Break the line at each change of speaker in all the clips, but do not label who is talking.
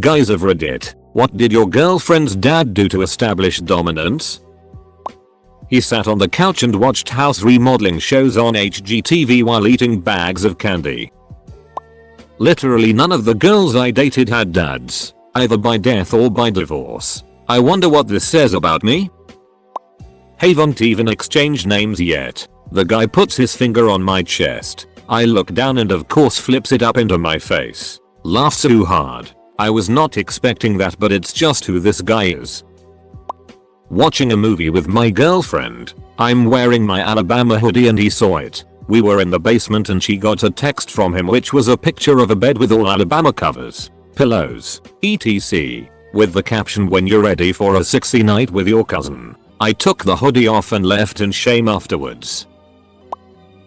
Guys of Reddit, what did your girlfriend's dad do to establish dominance? He sat on the couch and watched house remodeling shows on HGTV while eating bags of candy. Literally none of the girls I dated had dads, either by death or by divorce. I wonder what this says about me? Haven't even exchanged names yet. The guy puts his finger on my chest. I look down and of course flips it up into my face. Laughs too hard. I was not expecting that, but it's just who this guy is. Watching a movie with my girlfriend. I'm wearing my Alabama hoodie and he saw it. We were in the basement and she got a text from him which was a picture of a bed with all Alabama covers, pillows, etc. with the caption, "When you're ready for a sexy night with your cousin." I took the hoodie off and left in shame afterwards.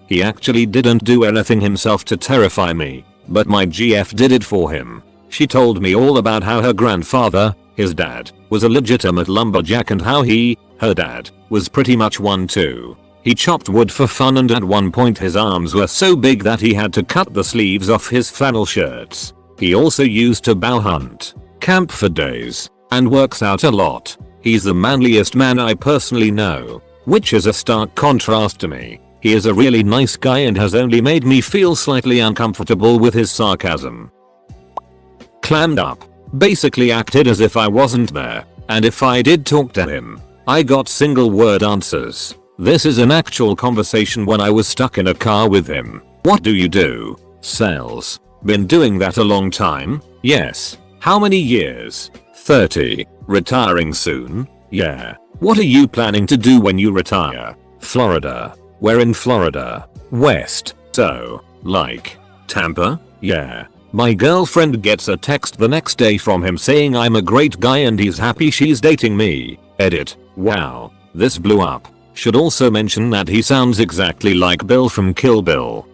He actually didn't do anything himself to terrify me, but my GF did it for him. She told me all about how her grandfather, his dad, was a legitimate lumberjack and how he, her dad, was pretty much one too. He chopped wood for fun and at one point his arms were so big that he had to cut the sleeves off his flannel shirts. He also used to bow hunt, camp for days, and works out a lot. He's the manliest man I personally know, which is a stark contrast to me. He is a really nice guy and has only made me feel slightly uncomfortable with his sarcasm. Clammed up. Basically acted as if I wasn't there, and if I did talk to him, I got single word answers. This is an actual conversation when I was stuck in a car with him. What do you do? Sales. Been doing that a long time? Yes. How many years? 30. Retiring soon? Yeah. What are you planning to do when you retire? Florida. Where in Florida? West. So, like, Tampa? Yeah. My girlfriend gets a text the next day from him saying I'm a great guy and he's happy she's dating me. Edit. Wow. This blew up. Should also mention that he sounds exactly like Bill from Kill Bill.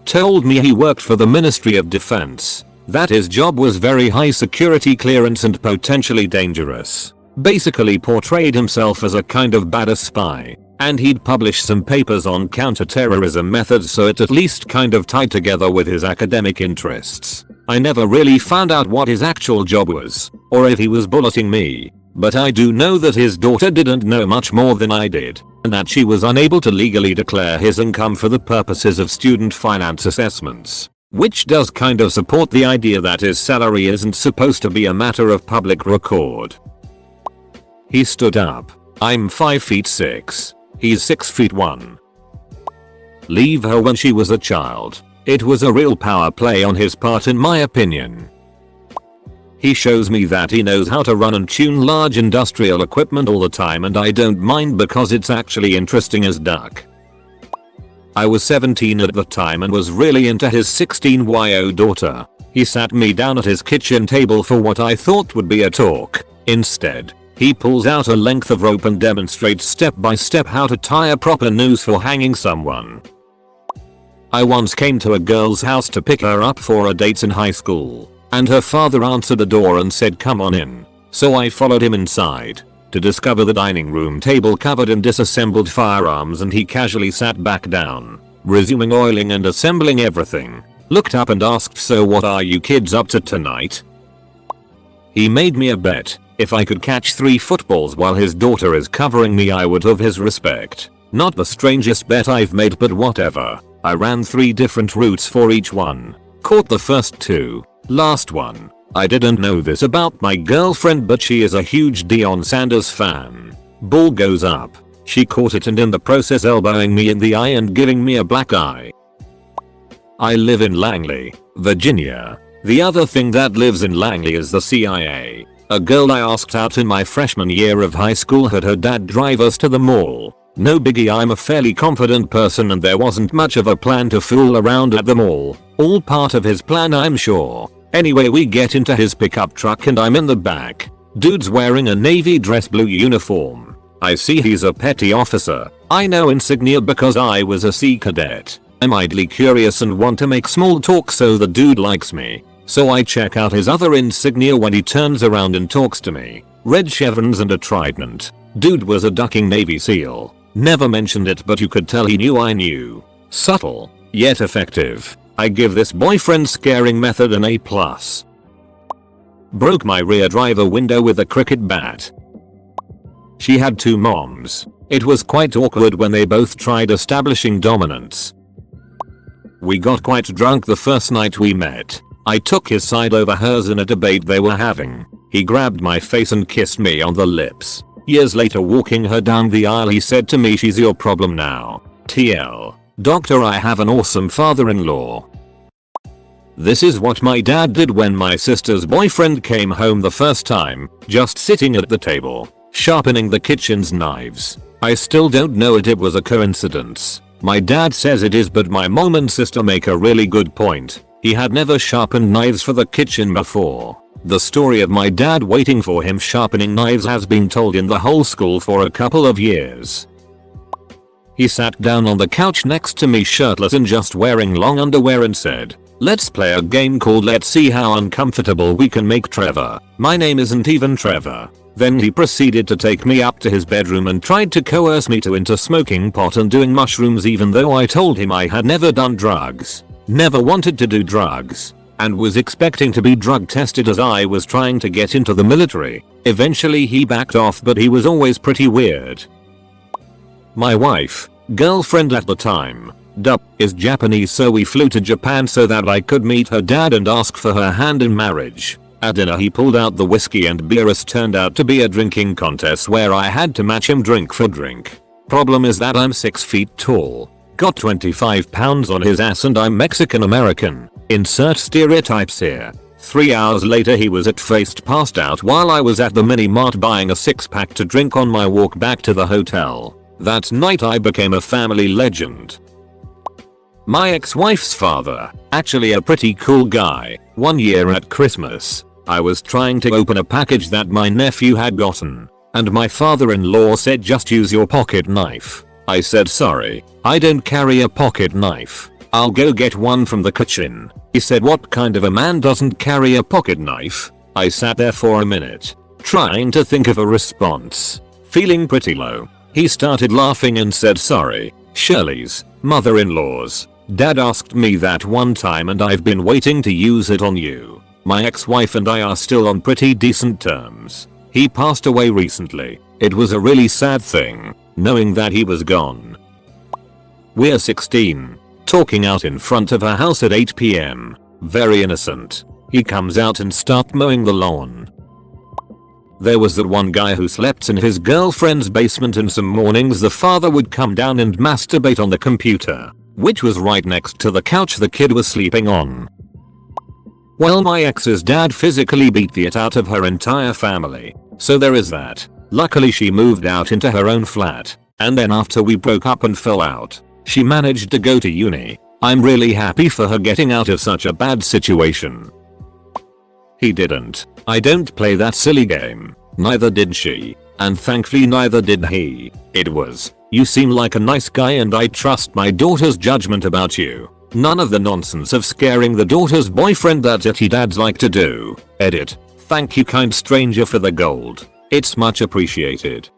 Told me he worked for the Ministry of Defense. That his job was very high security clearance and potentially dangerous. Basically portrayed himself as a kind of badass spy. And he'd published some papers on counterterrorism methods, so it at least kind of tied together with his academic interests. I never really found out what his actual job was, or if he was bulleting me, but I do know that his daughter didn't know much more than I did, and that she was unable to legally declare his income for the purposes of student finance assessments. Which does kind of support the idea that his salary isn't supposed to be a matter of public record. He stood up. I'm 5'6". He's 6'1". Leave her when she was a child. It was a real power play on his part in my opinion. He shows me that he knows how to run and tune large industrial equipment all the time, and I don't mind because it's actually interesting as duck. I was 17 at the time and was really into his 16-year-old daughter. He sat me down at his kitchen table for what I thought would be a talk. Instead, he pulls out a length of rope and demonstrates step by step how to tie a proper noose for hanging someone. I once came to a girl's house to pick her up for a date in high school, and her father answered the door and said come on in. So I followed him inside, to discover the dining room table covered in disassembled firearms, and he casually sat back down, resuming oiling and assembling everything. Looked up and asked, so what are you kids up to tonight? He made me a bet. If I could catch 3 footballs while his daughter is covering me, I would have his respect. Not the strangest bet I've made, but whatever. I ran 3 different routes for each one. Caught the first 2. Last one. I didn't know this about my girlfriend, but she is a huge Deion Sanders fan. Ball goes up. She caught it and in the process elbowing me in the eye and giving me a black eye. I live in Langley, Virginia. The other thing that lives in Langley is the CIA. A girl I asked out in my freshman year of high school had her dad drive us to the mall. No biggie, I'm a fairly confident person and there wasn't much of a plan to fool around at the mall. All part of his plan, I'm sure. Anyway, we get into his pickup truck and I'm in the back. Dude's wearing a navy dress blue uniform. I see he's a petty officer. I know insignia because I was a Sea Cadet. I'm idly curious and want to make small talk, so the dude likes me. So I check out his other insignia when he turns around and talks to me. Red chevrons and a trident. Dude was a ducking Navy SEAL. Never mentioned it, but you could tell he knew I knew. Subtle, yet effective. I give this boyfriend scaring method an A+. Broke my rear driver window with a cricket bat. She had 2 moms. It was quite awkward when they both tried establishing dominance. We got quite drunk the first night we met. I took his side over hers in a debate they were having. He grabbed my face and kissed me on the lips. Years later, walking her down the aisle, he said to me, "She's your problem now. TL. Doctor, I have an awesome father-in-law." This is what my dad did when my sister's boyfriend came home the first time, just sitting at the table, sharpening the kitchen's knives. I still don't know if it was a coincidence. My dad says it is, but my mom and sister make a really good point. He had never sharpened knives for the kitchen before. The story of my dad waiting for him sharpening knives has been told in the whole school for a couple of years. He sat down on the couch next to me shirtless and just wearing long underwear and said, "Let's play a game called Let's See How Uncomfortable We Can Make Trevor. My name isn't even Trevor." Then he proceeded to take me up to his bedroom and tried to coerce me into smoking pot and doing mushrooms, even though I told him I had never done drugs, never wanted to do drugs, and was expecting to be drug tested as I was trying to get into the military. Eventually he backed off, but he was always pretty weird. My wife, girlfriend at the time, is Japanese, so we flew to Japan so that I could meet her dad and ask for her hand in marriage. At dinner he pulled out the whiskey and beer. It turned out to be a drinking contest where I had to match him drink for drink. Problem is that I'm 6 feet tall, got 25 pounds on his ass, and I'm Mexican American. Insert stereotypes here. 3 hours later he was faced passed out while I was at the mini mart buying a 6-pack to drink on my walk back to the hotel. That night I became a family legend. My ex-wife's father, actually a pretty cool guy. One year at Christmas, I was trying to open a package that my nephew had gotten, and my father-in-law said, "Just use your pocket knife." I said, "Sorry, I don't carry a pocket knife. I'll go get one from the kitchen." He said, "What kind of a man doesn't carry a pocket knife?" I sat there for a minute, trying to think of a response, feeling pretty low. He started laughing and said, "Sorry, Shirley's mother-in-law's dad asked me that one time and I've been waiting to use it on you. My ex-wife and I are still on pretty decent terms. He passed away recently. It was a really sad thing, knowing that he was gone." We're 16, talking out in front of her house at 8 PM. Very innocent. He comes out and starts mowing the lawn. There was that one guy who slept in his girlfriend's basement, and some mornings the father would come down and masturbate on the computer, which was right next to the couch the kid was sleeping on. Well, my ex's dad physically beat the shit out of her entire family, so there is that. Luckily she moved out into her own flat, and then after we broke up and fell out, she managed to go to uni. I'm really happy for her getting out of such a bad situation. He didn't. I don't play that silly game. Neither did she. And thankfully neither did he. It was, "You seem like a nice guy and I trust my daughter's judgment about you." None of the nonsense of scaring the daughter's boyfriend that itty dads like to do. Edit. Thank you, kind stranger, for the gold. It's much appreciated.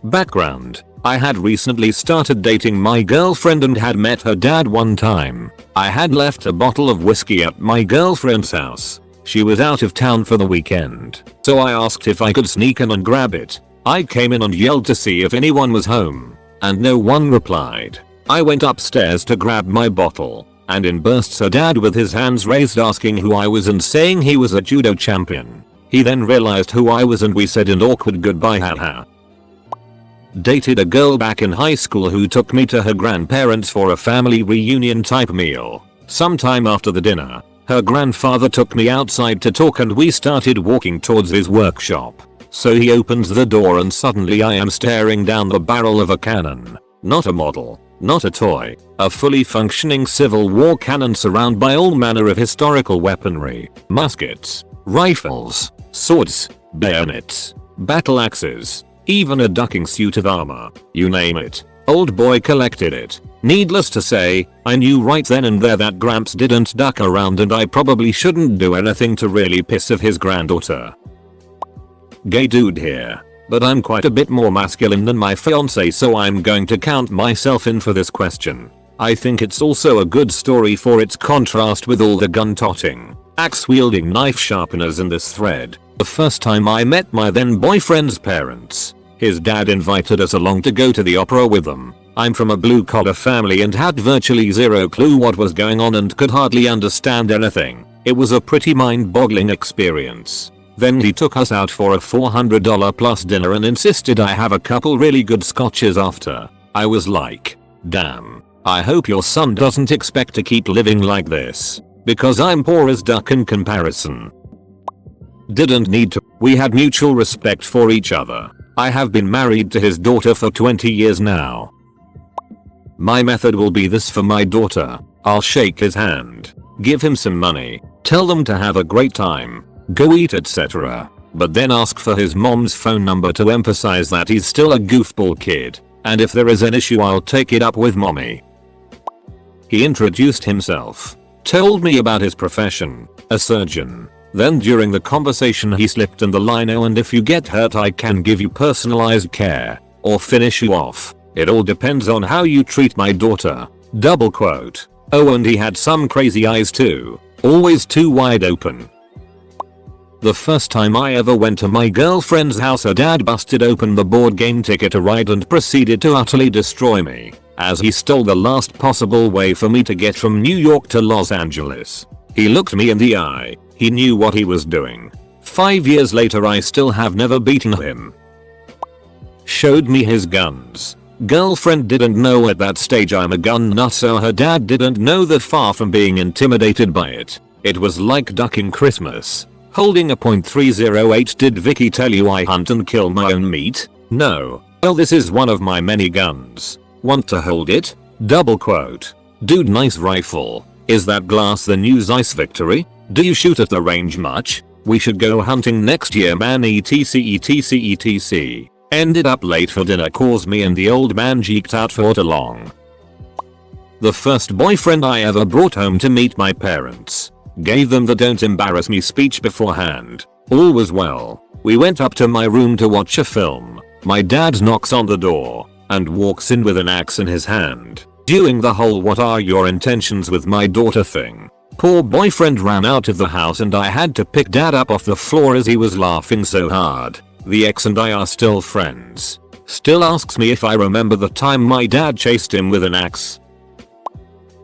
Background. I had recently started dating my girlfriend and had met her dad one time. I had left a bottle of whiskey at my girlfriend's house. She was out of town for the weekend, so I asked if I could sneak in and grab it. I came in and yelled to see if anyone was home, and no one replied. I went upstairs to grab my bottle, and in bursts her dad with his hands raised asking who I was and saying he was a judo champion. He then realized who I was and we said an awkward goodbye, haha. Dated a girl back in high school who took me to her grandparents for a family reunion type meal. Sometime after the dinner, her grandfather took me outside to talk and we started walking towards his workshop. So he opens the door and suddenly I am staring down the barrel of a cannon. Not a model, not a toy, a fully functioning Civil War cannon surrounded by all manner of historical weaponry, muskets, rifles, swords, bayonets, battle axes, even a ducking suit of armor, you name it. Old boy collected it. Needless to say, I knew right then and there that Gramps didn't duck around and I probably shouldn't do anything to really piss off his granddaughter. Gay dude here, but I'm quite a bit more masculine than my fiance, so I'm going to count myself in for this question. I think it's also a good story for its contrast with all the gun-totting, axe-wielding knife sharpeners in this thread. The first time I met my then boyfriend's parents, his dad invited us along to go to the opera with them. I'm from a blue-collar family and had virtually zero clue what was going on and could hardly understand anything. It was a pretty mind-boggling experience. Then he took us out for a $400 plus dinner and insisted I have a couple really good scotches after. I was like, damn, I hope your son doesn't expect to keep living like this, because I'm poor as duck in comparison. Didn't need to. We had mutual respect for each other. I have been married to his daughter for 20 years now. My method will be this for my daughter. I'll shake his hand, give him some money, tell them to have a great time, go eat etc. But then ask for his mom's phone number to emphasize that he's still a goofball kid, and if there is an issue I'll take it up with mommy. He introduced himself, told me about his profession, a surgeon. Then during the conversation he slipped in the line, oh, and if you get hurt I can give you personalized care, or finish you off. It all depends on how you treat my daughter. Double quote. Oh, and he had some crazy eyes too, always too wide open. The first time I ever went to my girlfriend's house, her dad busted open the board game ticket to ride and proceeded to utterly destroy me, as he stole the last possible way for me to get from New York to Los Angeles. He looked me in the eye. He knew what he was doing. 5 years later I still have never beaten him. Showed me his guns. Girlfriend didn't know at that stage I'm a gun nut, so her dad didn't know that. Far from being intimidated by it, it was like ducking Christmas. Holding a .308. Did Vicky tell you I hunt and kill my own meat? No. Well, this is one of my many guns. Want to hold it? Double quote. Dude, nice rifle. Is that glass the new Zeiss Victory? Do you shoot at the range much? We should go hunting next year, man. etc. Ended up late for dinner cause me and the old man geeked out for too long. The first boyfriend I ever brought home to meet my parents. Gave them the don't embarrass me speech beforehand. All was well. We went up to my room to watch a film. My dad knocks on the door and walks in with an axe in his hand. Doing the whole what are your intentions with my daughter thing. Poor boyfriend ran out of the house and I had to pick dad up off the floor as he was laughing so hard. The ex and I are still friends. Still asks me if I remember the time my dad chased him with an axe.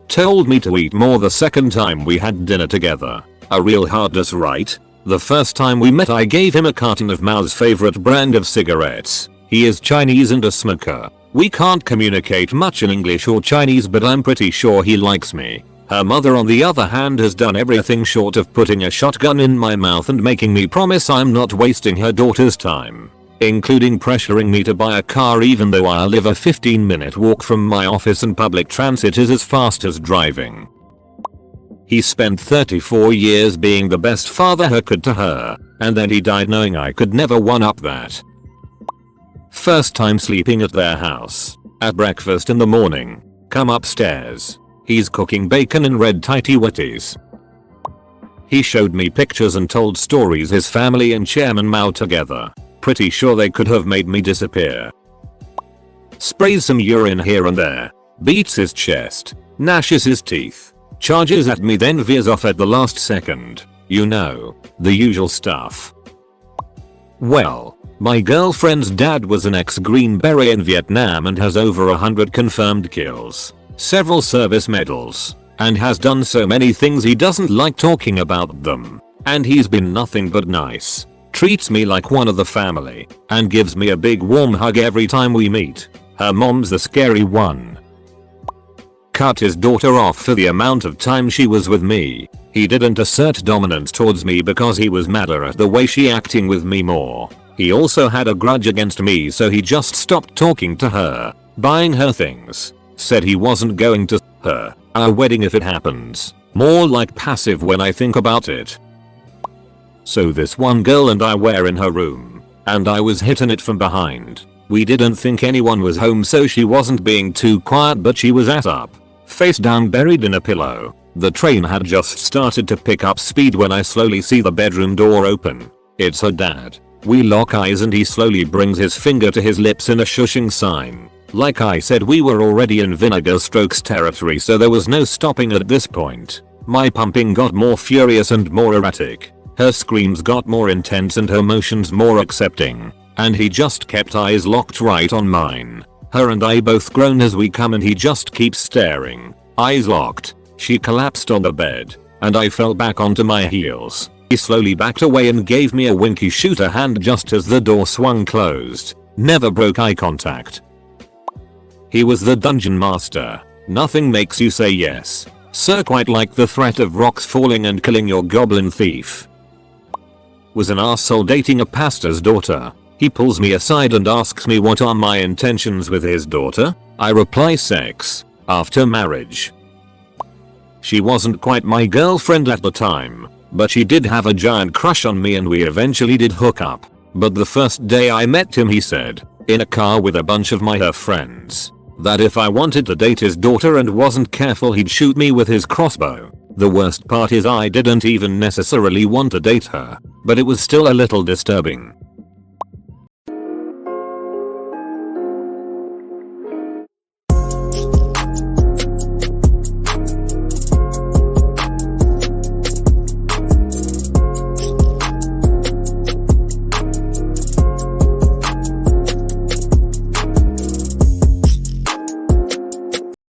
Told me to eat more the second time we had dinner together. A real hardness, right? The first time we met I gave him a carton of Mao's favorite brand of cigarettes. He is Chinese and a smoker. We can't communicate much in English or Chinese, but I'm pretty sure he likes me. Her mother on the other hand has done everything short of putting a shotgun in my mouth and making me promise I'm not wasting her daughter's time, including pressuring me to buy a car even though I live a 15-minute walk from my office and public transit is as fast as driving. He spent 34 years being the best father he could to her, and then he died knowing I could never one-up that. First time sleeping at their house. At breakfast in the morning. Come upstairs. He's cooking bacon and red tighty whities. He showed me pictures and told stories his family and Chairman Mao together. Pretty sure they could have made me disappear. Sprays some urine here and there. Beats his chest. Gnashes his teeth. Charges at me then veers off at the last second. You know, the usual stuff. Well, my girlfriend's dad was an ex-Green Beret in Vietnam and has over 100 confirmed kills, several service medals, and has done so many things he doesn't like talking about them. And he's been nothing but nice. Treats me like one of the family, and gives me a big warm hug every time we meet. Her mom's the scary one. Cut his daughter off for the amount of time she was with me. He didn't assert dominance towards me because he was madder at the way she acting with me more. He also had a grudge against me, so he just stopped talking to her, buying her things. Said he wasn't going to her our wedding if it happens. More like passive when I think about it. So this one girl and I were in her room, and I was hitting it from behind. We didn't think anyone was home, so she wasn't being too quiet, but she was ass up, face down, buried in a pillow. The train had just started to pick up speed when I slowly see the bedroom door open. It's her dad. We lock eyes and he slowly brings his finger to his lips in a shushing sign. Like I said, we were already in vinegar strokes territory, so there was no stopping at this point. My pumping got more furious and more erratic. Her screams got more intense and her motions more accepting. And he just kept eyes locked right on mine. Her and I both groan as we come and he just keeps staring. Eyes locked. She collapsed on the bed. And I fell back onto my heels. He slowly backed away and gave me a winky shooter hand just as the door swung closed. Never broke eye contact. He was the dungeon master. Nothing makes you say yes, sir, quite like the threat of rocks falling and killing your goblin thief. Was an arsehole dating a pastor's daughter. He pulls me aside and asks me what are my intentions with his daughter. I reply sex, after marriage. She wasn't quite my girlfriend at the time, but she did have a giant crush on me and we eventually did hook up. But the first day I met him he said, in a car with a bunch of her friends, that if I wanted to date his daughter and wasn't careful he'd shoot me with his crossbow. The worst part is I didn't even necessarily want to date her, but it was still a little disturbing.